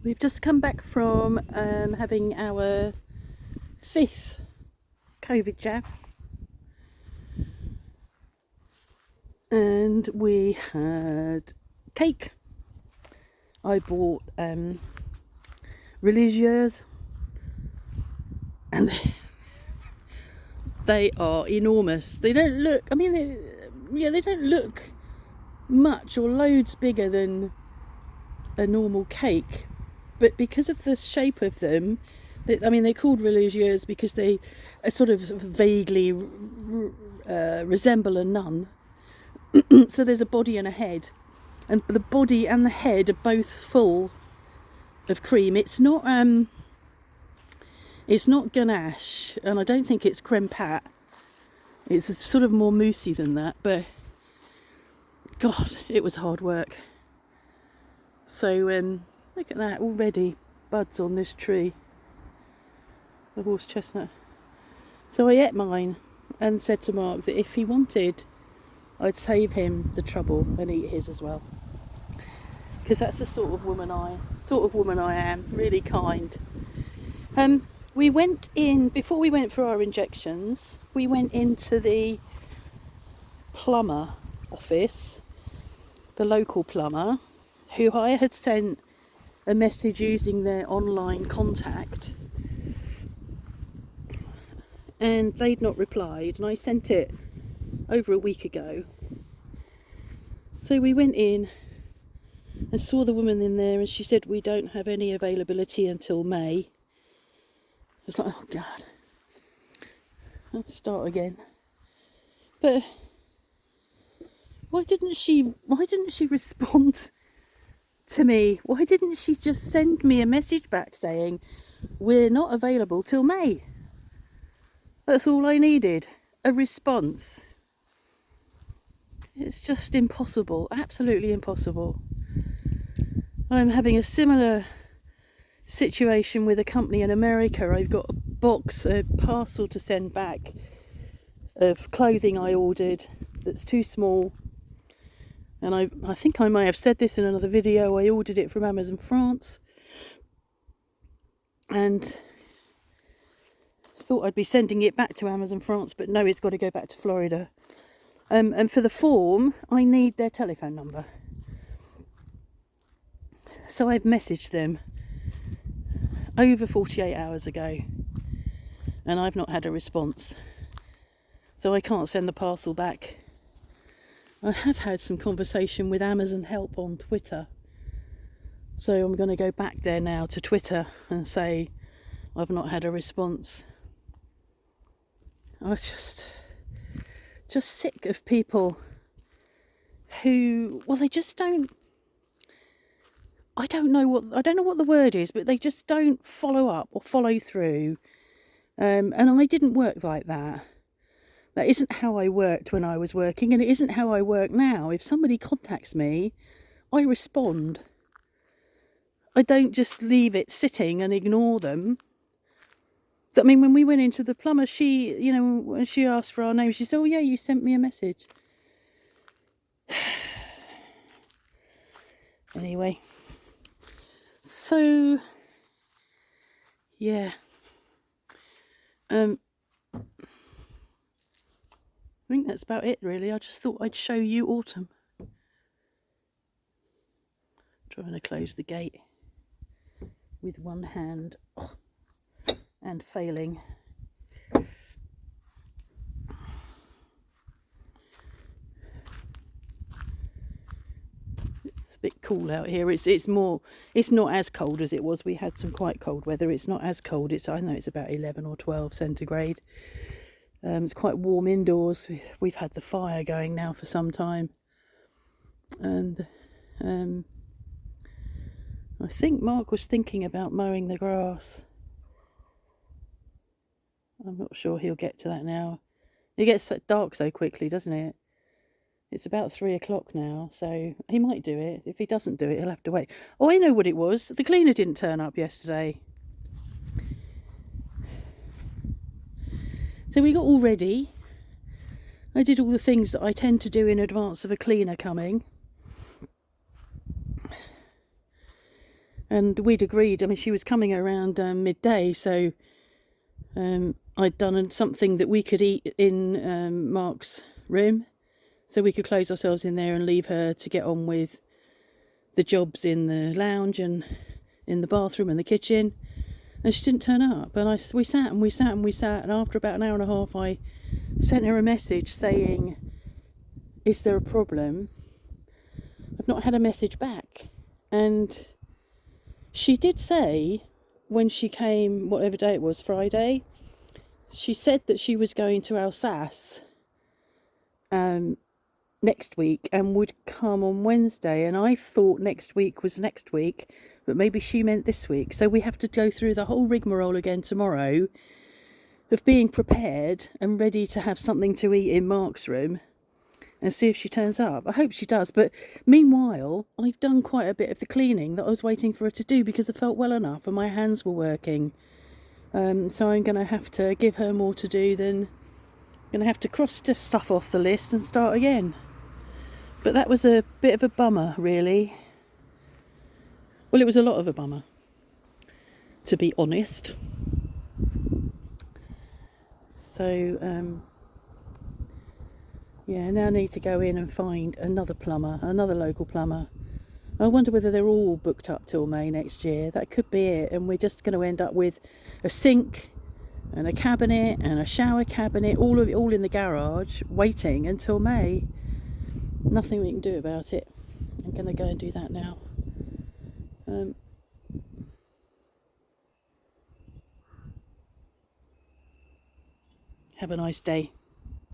We've just come back from having our 5th COVID jab, and we had cake. I bought religieuses, and they are enormous. They don't look, I mean, they don't look much or loads bigger than a normal cake, but because of the shape of them, they're called religieuses because they sort of vaguely resemble a nun. So there's a body and a head, and the body and the head are both full of cream. It's not ganache, and I don't think it's creme pat. It's sort of more moussey than that, but God, it was hard work. So look at that, already buds on this tree, the horse chestnut. So I ate mine and said to Mark that if he wanted, I'd save him the trouble and eat his as well, because that's the sort of woman I am, really kind. We went in, before we went for our injections, we went into the plumber office, the local plumber, who I had sent a message using their online contact, and they'd not replied, and I sent it over a week ago. So we went in and saw the woman in there, and she said, we don't have any availability until May. I was like, oh God, let's start again. But why didn't she respond to me? Why didn't she just send me a message back saying, we're not available till May? That's all I needed, a response. It's just impossible, absolutely impossible. I'm having a similar situation with a company in America. I've got a parcel to send back of clothing I ordered that's too small. And I think I may have said this in another video. I ordered it from Amazon France, and thought I'd be sending it back to Amazon France, but no, it's got to go back to Florida. And for the form, I need their telephone number. So I've messaged them over 48 hours ago, and I've not had a response. So I can't send the parcel back. I have had some conversation with Amazon Help on Twitter. So I'm going to go back there now to Twitter and say I've not had a response. I was just sick of people who, well, they just don't, I don't know what the word is, but they just don't follow up or follow through. And I didn't work like that. That isn't how I worked when I was working, and it isn't how I work now. If somebody contacts me, I respond. I don't just leave it sitting and ignore them. I mean, when we went into the plumber, when she asked for our name, she said, oh yeah, you sent me a message. Anyway, so yeah, I think that's about it really. I just thought I'd show you autumn. Trying to close the gate with one hand and failing. It's a bit cool out here. It's not as cold as it was. We had some quite cold weather. It's not as cold. I know it's about 11 or 12 centigrade. It's quite warm indoors. We've had the fire going now for some time, and I think Mark was thinking about mowing the grass. I'm not sure he'll get to that now. It gets dark so quickly, doesn't it? It's about 3 o'clock now, so he might do it. If he doesn't do it, he'll have to wait. Oh, I know what it was. The cleaner didn't turn up yesterday. So we got all ready. I did all the things that I tend to do in advance of a cleaner coming. And we'd agreed, I mean, she was coming around midday, so I'd done something that we could eat in Mark's room, so we could close ourselves in there and leave her to get on with the jobs in the lounge and in the bathroom and the kitchen. And she didn't turn up, and we sat and we sat and we sat, and after about an hour and a half I sent her a message saying, is there a problem? I've not had a message back. And she did say, when she came, whatever day it was, Friday, she said that she was going to Alsace next week and would come on Wednesday. And I thought next week was next week, but maybe she meant this week. So we have to go through the whole rigmarole again tomorrow of being prepared and ready to have something to eat in Mark's room, and see if she turns up. I hope she does, but meanwhile I've done quite a bit of the cleaning that I was waiting for her to do because I felt well enough and my hands were working. So I'm going to have to give her more to do than going to have to cross stuff off the list and start again. But that was a bit of a bummer, really. Well, it was a lot of a bummer, to be honest. So yeah, now I need to go in and find another plumber, another local plumber. I wonder whether they're all booked up till May next year. That could be it, and we're just going to end up with a sink and a cabinet and a shower cabinet, all in the garage, waiting until May. Nothing we can do about it. I'm going to go and do that now. Have a nice day.